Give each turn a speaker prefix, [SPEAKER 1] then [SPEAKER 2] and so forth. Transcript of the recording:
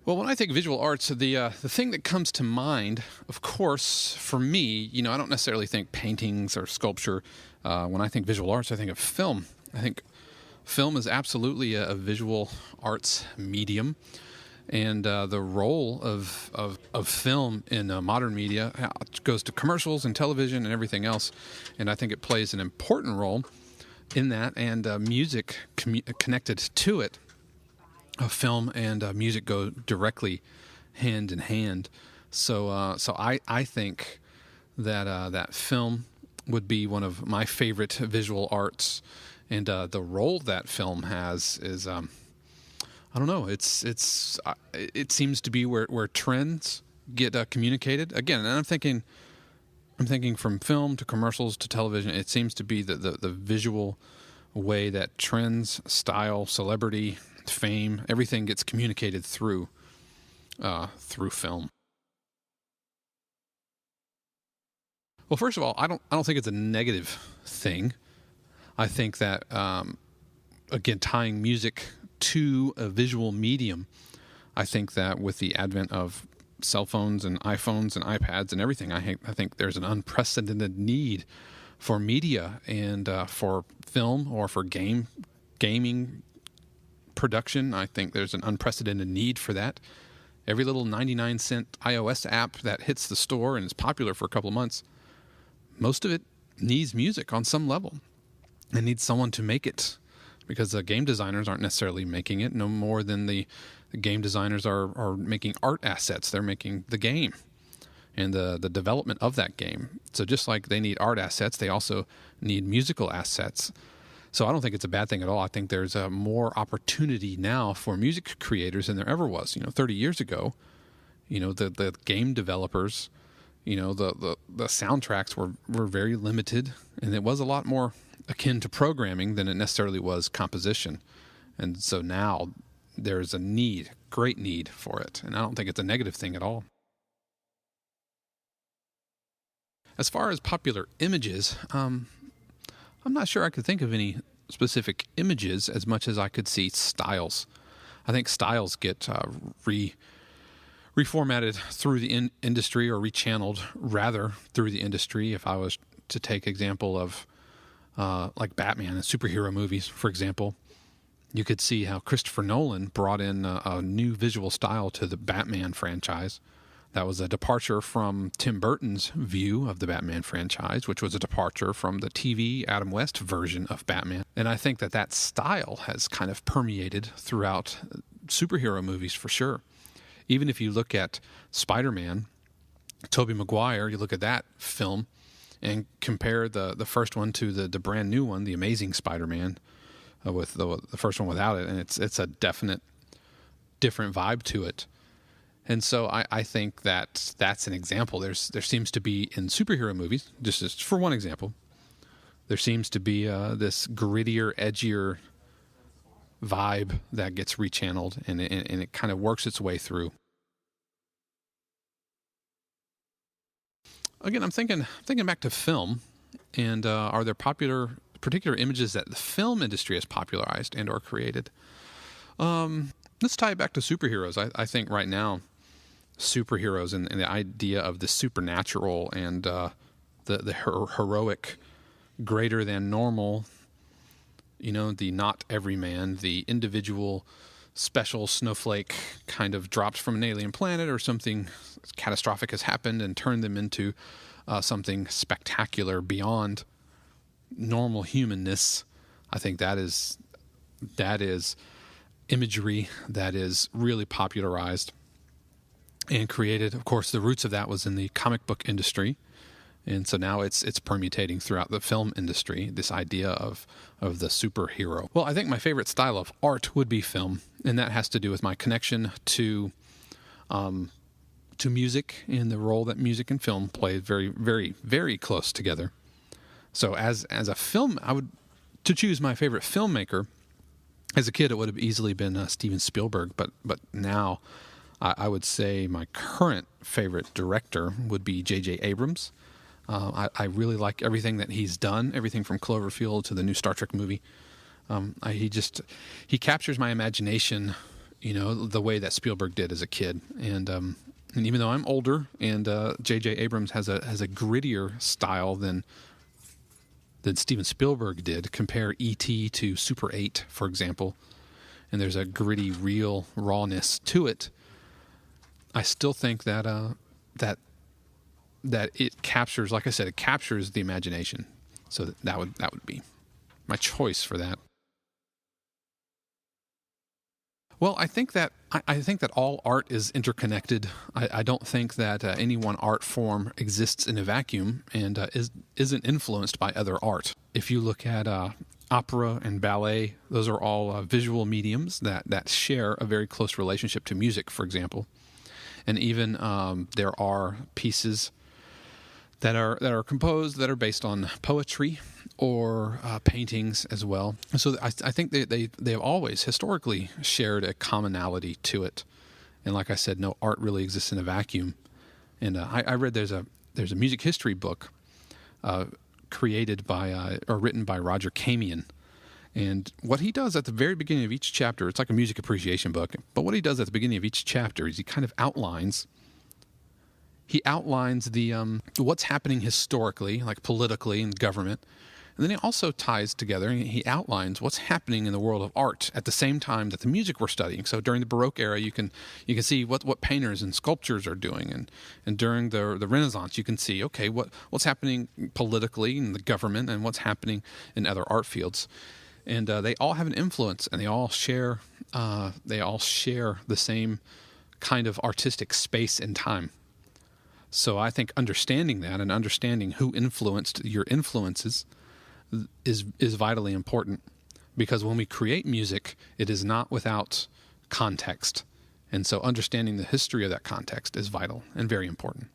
[SPEAKER 1] Well, when I think visual arts, the thing that comes to mind, of course, for me, I don't necessarily think paintings or sculpture. When I think visual arts, I think of film. I think film is absolutely a visual arts medium, and the role of film in modern media goes to commercials and television and everything else, and I think it plays an important role in that, and music connected to it. Film and music go directly hand in hand. So I think that film would be one of my favorite visual arts, and the role that film has is I don't know. It seems to be where trends get communicated again. And I'm thinking from film to commercials to television. It seems to be the visual way that trends, style, celebrity, fame, everything gets communicated through film. Well, first of all, I don't think it's a negative thing. I think that again, tying music to a visual medium, I think that with the advent of cell phones and iPhones and iPads and everything, I think there's an unprecedented need for media and for film or for gaming production. I think there's an unprecedented need for that. Every little 99-cent iOS app that hits the store and is popular for a couple of months, most of it needs music on some level and needs someone to make it, because the game designers aren't necessarily making it no more than the game designers are making art assets. They're making the game and the development of that game. So just like they need art assets, they also need musical assets. So I don't think it's a bad thing at all. I think there's more opportunity now for music creators than there ever was. 30 years ago, the game developers, the soundtracks were very limited, and it was a lot more akin to programming than it necessarily was composition. And so now there's a great need for it, and I don't think it's a negative thing at all. As far as popular images, I'm not sure I could think of any specific images as much as I could see styles. I think styles get reformatted through the industry, or rechanneled rather through the industry. If I was to take example of like Batman and superhero movies, for example, you could see how Christopher Nolan brought in a new visual style to the Batman franchise. That was a departure from Tim Burton's view of the Batman franchise, which was a departure from the TV Adam West version of Batman. And I think that style has kind of permeated throughout superhero movies for sure. Even if you look at Spider-Man, Tobey Maguire, you look at that film and compare the first one to the brand new one, The Amazing Spider-Man, with the first one without it, and it's a definite different vibe to it. And so I think that's an example. There seems to be in superhero movies, just for one example, there seems to be this grittier, edgier vibe that gets rechanneled, and it kind of works its way through. Again, I'm thinking back to film, and are there particular images that the film industry has popularized and or created? Let's tie it back to superheroes. I think right now, superheroes and the idea of the supernatural and the heroic, greater than normal, the not everyman, the individual special snowflake kind of dropped from an alien planet, or something catastrophic has happened and turned them into something spectacular beyond normal humanness. I think that is imagery that is really popularized and created. Of course, the roots of that was in the comic book industry, and so now it's permutating throughout the film industry, this idea of the superhero. Well, I think my favorite style of art would be film, and that has to do with my connection to music and the role that music and film play very, very, very close together. So as a film, to choose my favorite filmmaker. As a kid, it would have easily been Steven Spielberg, but now I would say my current favorite director would be J.J. Abrams. I really like everything that he's done, everything from Cloverfield to the new Star Trek movie. He captures my imagination the way that Spielberg did as a kid. And even though I'm older, and J.J. Abrams has a grittier style than Steven Spielberg did. Compare E.T. to Super 8, for example, and there's a gritty, real rawness to it. I still think that it captures, like I said, it captures the imagination. So that would be my choice for that. Well, I think that all art is interconnected. I don't think that any one art form exists in a vacuum and isn't influenced by other art. If you look at opera and ballet, those are all visual mediums that share a very close relationship to music, for example. And even there are pieces that are composed that are based on poetry or paintings as well. So I think they have always historically shared a commonality to it. And like I said, no art really exists in a vacuum. And I read there's a music history book created by or written by Roger Kamian. And what he does at the very beginning of each chapter, it's like a music appreciation book, but what he does at the beginning of each chapter is he kind of outlines the what's happening historically, like politically in government. And then he also ties together and he outlines what's happening in the world of art at the same time that the music we're studying. So during the Baroque era, you can see what painters and sculptors are doing, and during the Renaissance, you can see what's happening politically in the government and what's happening in other art fields. And they all have an influence, and they all share the same kind of artistic space and time. So I think understanding that and understanding who influenced your influences is vitally important, because when we create music, it is not without context. And so understanding the history of that context is vital and very important.